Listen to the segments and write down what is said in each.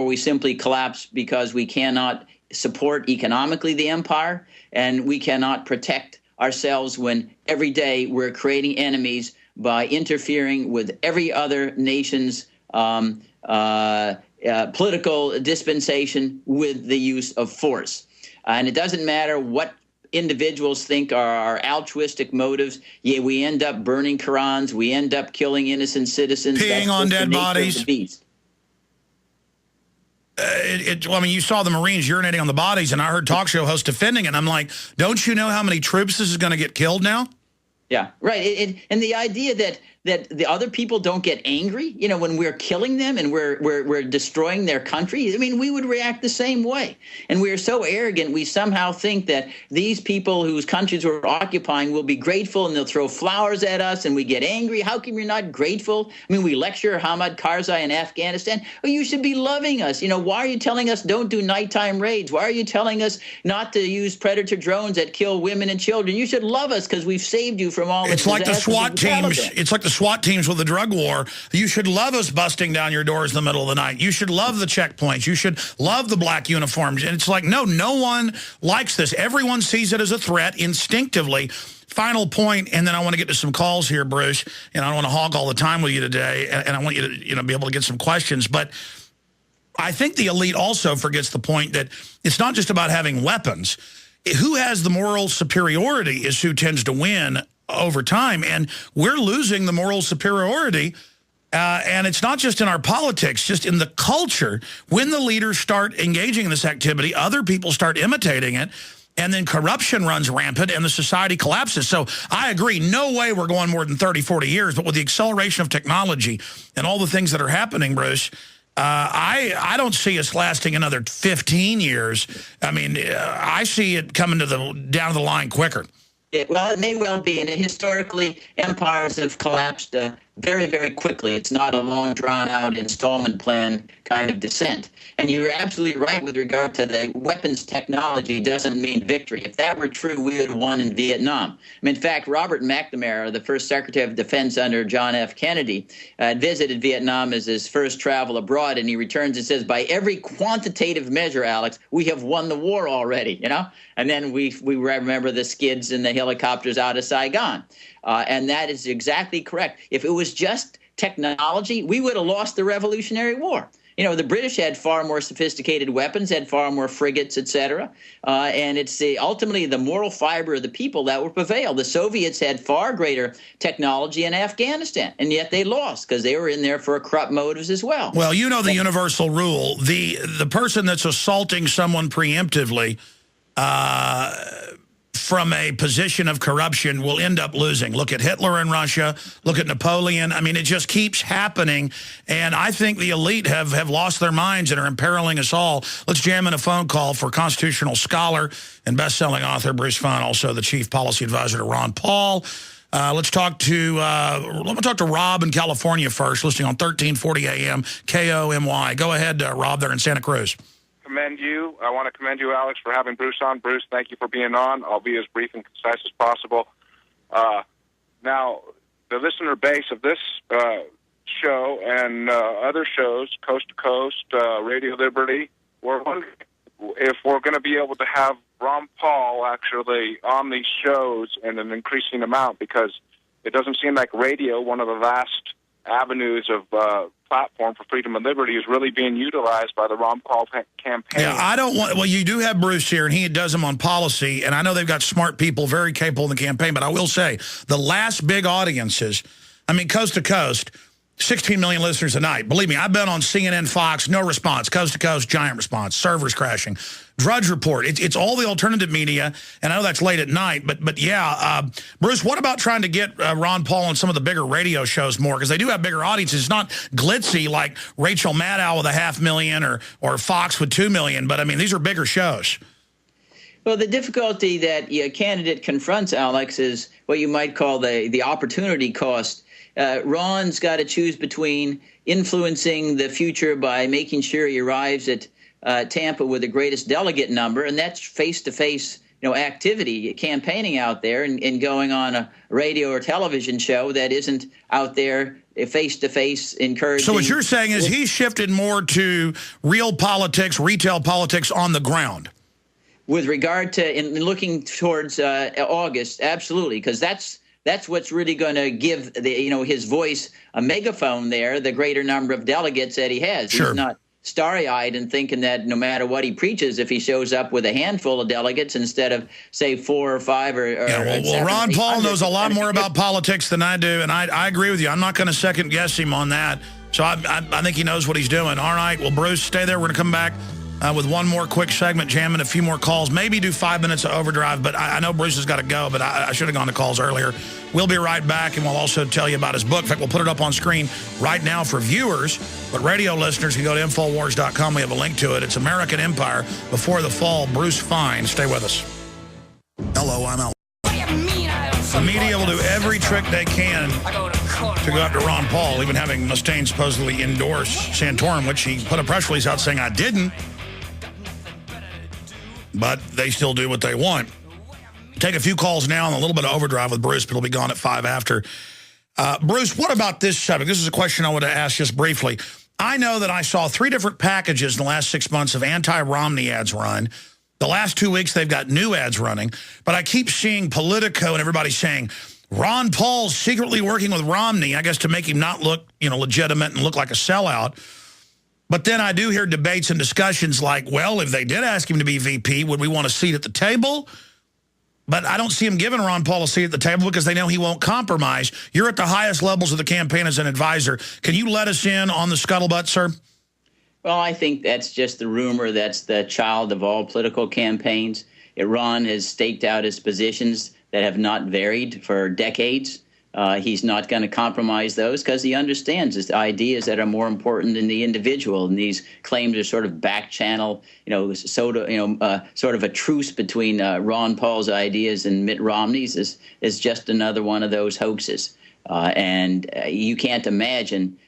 we simply collapse because we cannot support economically the empire, and we cannot protect ourselves when every day we're creating enemies by interfering with every other nation's political dispensation with the use of force. And it doesn't matter what individuals think are our altruistic motives. Yeah, we end up burning Qurans. We end up killing innocent citizens. Peeing on dead bodies. Of the beast. Well, I mean, you saw the Marines urinating on the bodies, and I heard talk show hosts defending it. And I'm like, don't you know how many troops this is going to get killed now? Yeah, right. And the idea that the other people don't get angry, you know, when we're killing them and we're destroying their country, I mean, we would react the same way. And we are so arrogant, we somehow think that these people whose countries we're occupying will be grateful and they'll throw flowers at us and we get angry. How come you're not grateful? I mean, we lecture Hamid Karzai in Afghanistan. Oh, you should be loving us. You know, why are you telling us don't do nighttime raids? Why are you telling us not to use predator drones that kill women and children? You should love us because we've saved you from all this. It's like the SWAT teams. It's like the SWAT teams with the drug war. You should love us busting down your doors in the middle of the night. You should love the checkpoints. You should love the black uniforms. And it's like, no one likes this. Everyone sees it as a threat instinctively. Final point, and then I want to get to some calls here, Bruce, and I don't want to hog all the time with you today, and I want you to be able to get some questions. But I think the elite also forgets the point that it's not just about having weapons. Who has the moral superiority is who tends to win over time, and we're losing the moral superiority, and it's not just in our politics, just in the culture. When the leaders start engaging in this activity, other people start imitating it, and then corruption runs rampant and the society collapses. So I agree, no way we're going more than 30, 40 years, but with the acceleration of technology and all the things that are happening, Bruce, I don't see us lasting another 15 years. I mean, I see it coming to down the line quicker. Well, it may well be, and historically, empires have collapsed very, very quickly. It's not a long, drawn-out installment plan kind of descent. And you're absolutely right with regard to the weapons technology doesn't mean victory. If that were true, we would have won in Vietnam. I mean, in fact, Robert McNamara, the first Secretary of Defense under John F. Kennedy, visited Vietnam as his first travel abroad, and he returns and says, by every quantitative measure, Alex, we have won the war already, you know? And then we remember the skids and the helicopters out of Saigon. And that is exactly correct. If it was just technology, we would have lost the Revolutionary War. You know, the British had far more sophisticated weapons, had far more frigates, et cetera. And it's ultimately the moral fiber of the people that will prevail. The Soviets had far greater technology in Afghanistan, and yet they lost because they were in there for corrupt motives as well. Well, you know the universal rule. The person that's assaulting someone preemptively from a position of corruption will end up losing. Look at Hitler in Russia. Look at Napoleon. I mean, it just keeps happening. And I think the elite have lost their minds and are imperiling us all. Let's jam in a phone call for constitutional scholar and best-selling author Bruce Fein, also the chief policy advisor to Ron Paul. Let's talk to Rob in California first, listening on 1340 AM KOMY. Go ahead, Rob, there in Santa Cruz. I want to commend you, Alex, for having Bruce on. Bruce, thank you for being on. I'll be as brief and concise as possible. Now, the listener base of this show and other shows, Coast to Coast, Radio Liberty, we're wondering if we're going to be able to have Ron Paul actually on these shows in an increasing amount, because it doesn't seem like radio, one of the vast avenues of platform for freedom and liberty, is really being utilized by the Ron Paul campaign. Yeah, I don't want, well, you do have Bruce here, and he does them on policy, and I know they've got smart people, very capable in the campaign, but I will say, the last big audiences, I mean, Coast to Coast, 16 million listeners a night. Believe me, I've been on CNN, Fox, no response. Coast to Coast, giant response. Servers crashing. Drudge Report. It's all the alternative media, and I know that's late at night, but yeah. Bruce, what about trying to get Ron Paul on some of the bigger radio shows more? Because they do have bigger audiences. It's not glitzy like Rachel Maddow with 500,000 or Fox with 2 million, but I mean, these are bigger shows. Well, the difficulty that a candidate confronts, Alex, is what you might call the opportunity cost. Ron's got to choose between influencing the future by making sure he arrives at Tampa with the greatest delegate number, and that's face-to-face activity, campaigning out there and going on a radio or television show that isn't out there face-to-face encouraging. So what you're saying is he shifted more to real politics, retail politics on the ground. With regard to in looking towards August, absolutely, because that's what's really going to give his voice a megaphone there. The greater number of delegates that he has, sure. He's not starry-eyed and thinking that no matter what he preaches, if he shows up with a handful of delegates instead of say 4 or 5 or well, Ron Paul knows a lot more about politics than I do, and I agree with you. I'm not going to second guess him on that. So I think he knows what he's doing. All right, well, Bruce, stay there. We're going to come back with one more quick segment, jamming a few more calls, maybe do 5 minutes of overdrive, but I know Bruce has got to go, but I should have gone to calls earlier. We'll be right back, and we'll also tell you about his book. In fact, we'll put it up on screen right now for viewers, but radio listeners can go to Infowars.com. We have a link to it. It's American Empire Before the Fall. Bruce Fein. Stay with us. Hello, I'm Al. The media will do every trick they can to go after Ron Paul, even having Mustaine supposedly endorse Santorum, which he put a press release out saying I didn't. But they still do what they want. Take a few calls now and a little bit of overdrive with Bruce, but it'll be gone at 5 after. Bruce, what about this subject? This is a question I want to ask just briefly. I know that I saw 3 different packages in the last 6 months of anti-Romney ads run. The last 2 weeks, they've got new ads running. But I keep seeing Politico and everybody saying, Ron Paul's secretly working with Romney, I guess to make him not look, legitimate and look like a sellout. But then I do hear debates and discussions like, well, if they did ask him to be VP, would we want a seat at the table? But I don't see him giving Ron Paul a seat at the table because they know he won't compromise. You're at the highest levels of the campaign as an advisor. Can you let us in on the scuttlebutt, sir? Well, I think that's just the rumor. That's the child of all political campaigns. Ron has staked out his positions that have not varied for decades. He's not going to compromise those because he understands his ideas that are more important than the individual. And these claims are sort of back channel, sort of a truce between Ron Paul's ideas and Mitt Romney's is just another one of those hoaxes. And you can't imagine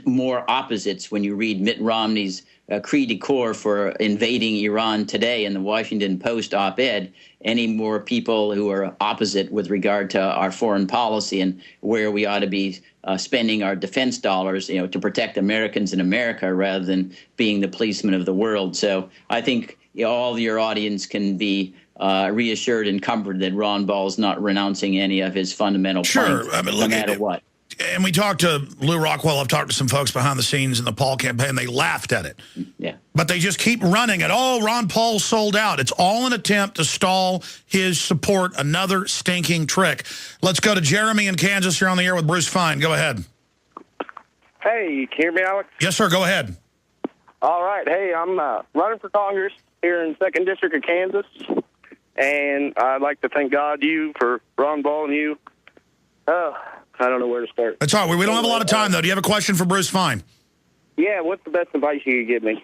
more opposites when you read Mitt Romney's cri de coeur for invading Iran today in the Washington Post op-ed, any more people who are opposite with regard to our foreign policy and where we ought to be spending our defense dollars, to protect Americans in America rather than being the policeman of the world. So I think all your audience can be reassured and comforted that Ron Paul is not renouncing any of his fundamental points, no matter what. And we talked to Lou Rockwell. I've talked to some folks behind the scenes in the Paul campaign. They laughed at it. Yeah. But they just keep running it. Oh, Ron Paul sold out. It's all an attempt to stall his support. Another stinking trick. Let's go to Jeremy in Kansas. You're on the air with Bruce Fein. Go ahead. Hey, you can hear me, Alex? Yes, sir. Go ahead. All right. Hey, I'm running for Congress here in 2nd District of Kansas. And I'd like to thank God, you, for Ron Paul and you. I don't know where to start. That's all right. We don't have a lot of time, though. Do you have a question for Bruce Fein? Yeah, what's the best advice you could give me?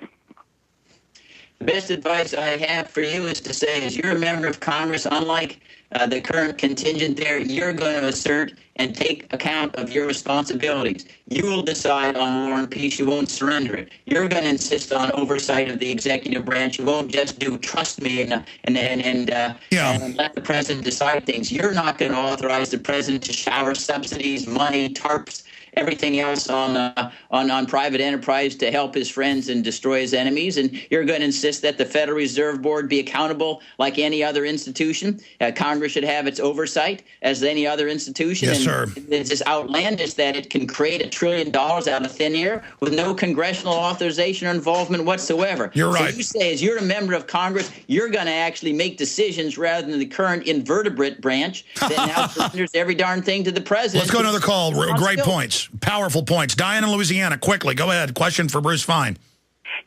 The best advice I have for you is to say, as you're a member of Congress, unlike the current contingent there, you're going to assert and take account of your responsibilities. You will decide on war and peace. You won't surrender it. You're going to insist on oversight of the executive branch. You won't just do trust me and let the president decide things. You're not going to authorize the president to shower subsidies, money, tarps, everything else on private enterprise to help his friends and destroy his enemies. And you're going to insist that the Federal Reserve Board be accountable like any other institution. Congress should have its oversight as any other institution. Yes, and sir. It's just outlandish that it can create $1 trillion out of thin air with no congressional authorization or involvement whatsoever. You're right. So you say, as you're a member of Congress, you're going to actually make decisions rather than the current invertebrate branch that now surrenders every darn thing to the president. Let's go to another call. Great points. Powerful points. Diane in Louisiana, quickly. Go ahead. Question for Bruce Fein.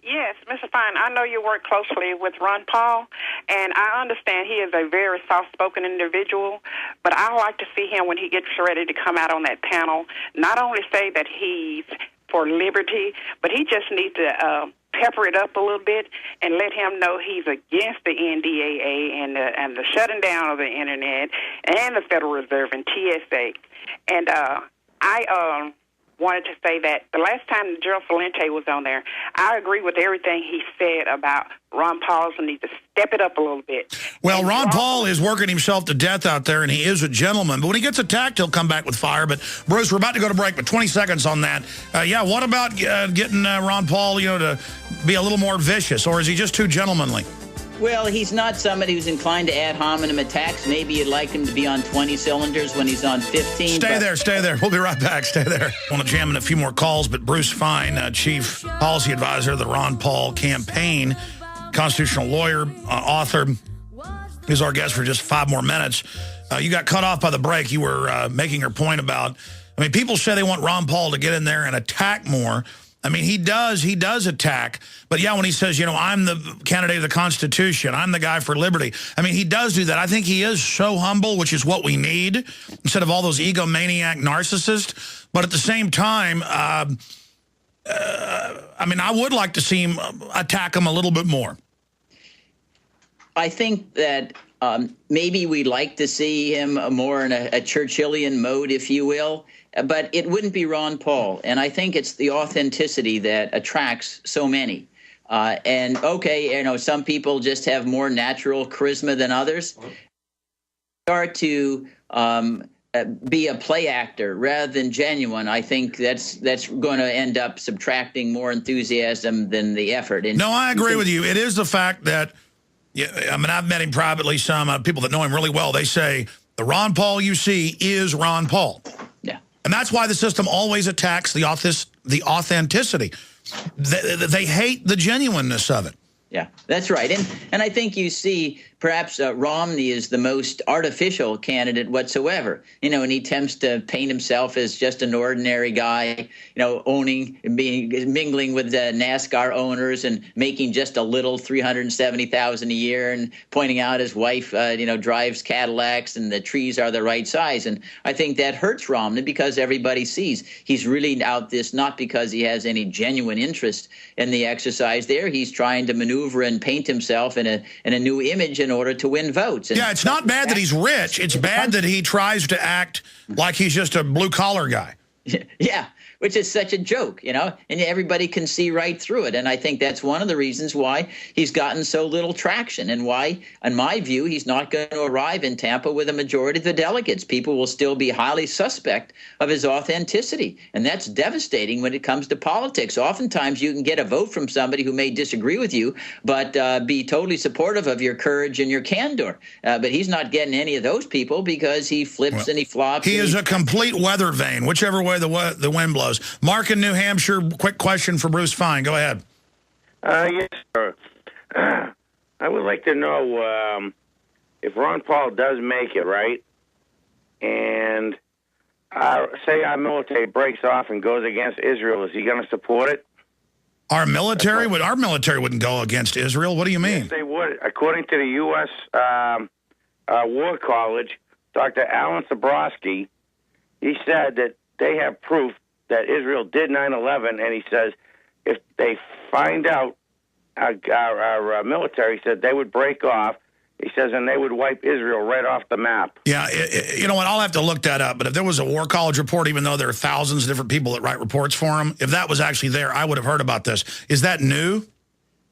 Yes, Mr. Fein, I know you work closely with Ron Paul, and I understand he is a very soft-spoken individual, but I like to see him when he gets ready to come out on that panel, not only say that he's for liberty, but he just needs to pepper it up a little bit and let him know he's against the NDAA and the shutting down of the Internet and the Federal Reserve and TSA. And wanted to say that the last time Gerald Celente was on there, I agree with everything he said about Ron Paul's need to step it up a little bit. Well, Ron Paul is working himself to death out there, and he is a gentleman. But when he gets attacked, he'll come back with fire. But, Bruce, we're about to go to break, but 20 seconds on that. Yeah, what about getting Ron Paul, to be a little more vicious, or is he just too gentlemanly? Well, he's not somebody who's inclined to ad hominem attacks. Maybe you'd like him to be on 20 cylinders when he's on 15. Stay there. We'll be right back. Stay there. I want to jam in a few more calls, but Bruce Fein, Chief Policy Advisor of the Ron Paul campaign, constitutional lawyer, author, is our guest for just 5 more minutes. You got cut off by the break. You were making your point about, people say they want Ron Paul to get in there and attack more. He does attack, but yeah, when he says, I'm the candidate of the Constitution, I'm the guy for liberty, he does do that. I think he is so humble, which is what we need, instead of all those egomaniac narcissists. But at the same time, I would like to see him attack him a little bit more. I think that maybe we'd like to see him more in a Churchillian mode, if you will. But it wouldn't be Ron Paul. And I think it's the authenticity that attracts so many. And, okay, some people just have more natural charisma than others. Start to be a play actor rather than genuine. I think that's going to end up subtracting more enthusiasm than the effort. And no, I agree with you. It is the fact that, I've met him privately, some people that know him really well. They say, the Ron Paul you see is Ron Paul. Yeah. And that's why the system always attacks the authenticity. They hate the genuineness of it. Yeah, that's right. And I think you see perhaps Romney is the most artificial candidate whatsoever, and he attempts to paint himself as just an ordinary guy, mingling with NASCAR owners and making just a little $370,000 a year and pointing out his wife, drives Cadillacs and the trees are the right size. And I think that hurts Romney because everybody sees he's really out this not because he has any genuine interest in the exercise there. He's trying to maneuver and paint himself in a new image in order to win votes. And it's not bad that he's rich. It's bad that he tries to act like he's just a blue-collar guy. Yeah, which is such a joke, and everybody can see right through it. And I think that's one of the reasons why he's gotten so little traction and why, in my view, he's not going to arrive in Tampa with a majority of the delegates. People will still be highly suspect of his authenticity. And that's devastating when it comes to politics. Oftentimes you can get a vote from somebody who may disagree with you, but be totally supportive of your courage and your candor. But he's not getting any of those people because he flips and he flops. He is a complete weather vane, whichever way the wind blows. Mark in New Hampshire, quick question for Bruce Fein. Go ahead. Yes, sir. I would like to know if Ron Paul does make it, right, and say our military breaks off and goes against Israel, is he going to support it? Our military wouldn't go against Israel. What do you mean? Yes, they would. According to the U.S. War College, Dr. Alan Sabrowski, he said that they have proof that Israel did 9/11, and he says if they find out our military said they would break off, he says, and they would wipe Israel right off the map. Yeah, you know what? I'll have to look that up. But if there was a War College report, even though there are thousands of different people that write reports for him, if that was actually there, I would have heard about this. Is that new?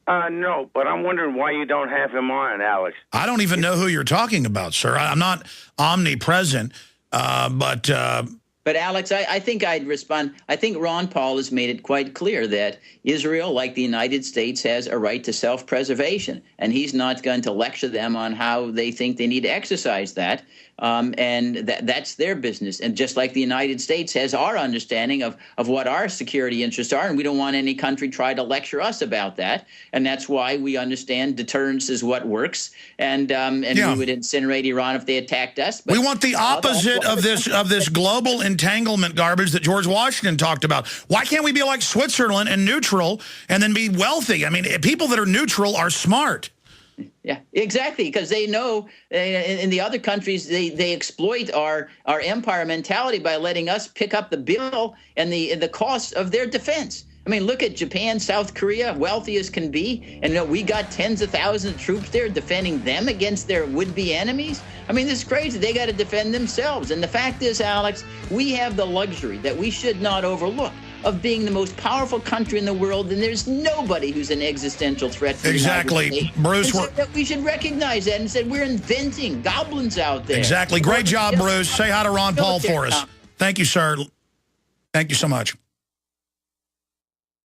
No, but I'm wondering why you don't have him on, Alex. I don't even know who you're talking about, sir. I'm not omnipresent, But, Alex, I think I'd respond. I think Ron Paul has made it quite clear that Israel, like the United States, has a right to self-preservation, and he's not going to lecture them on how they think they need to exercise that. And that's their business. And just like the United States has our understanding of what our security interests are, and we don't want any country try to lecture us about that. And that's why we understand deterrence is what works. And we would incinerate Iran if they attacked us. But we want the opposite of this global entanglement garbage that George Washington talked about. Why can't we be like Switzerland and neutral and then be wealthy? I mean, people that are neutral are smart. Yeah, exactly, because they know in the other countries they exploit our empire mentality by letting us pick up the bill and the cost of their defense. I mean, look at Japan, South Korea, wealthy as can be, and we got tens of thousands of troops there defending them against their would-be enemies. I mean, this is crazy. They got to defend themselves. And the fact is, Alex, we have the luxury that we should not overlook of being the most powerful country in the world, and there's nobody who's an existential threat for exactly, Bruce. That we should recognize that and said we're inventing goblins out there. Exactly. Great job, Bruce. Say hi to Ron Paul for us. Thank you, sir. Thank you so much.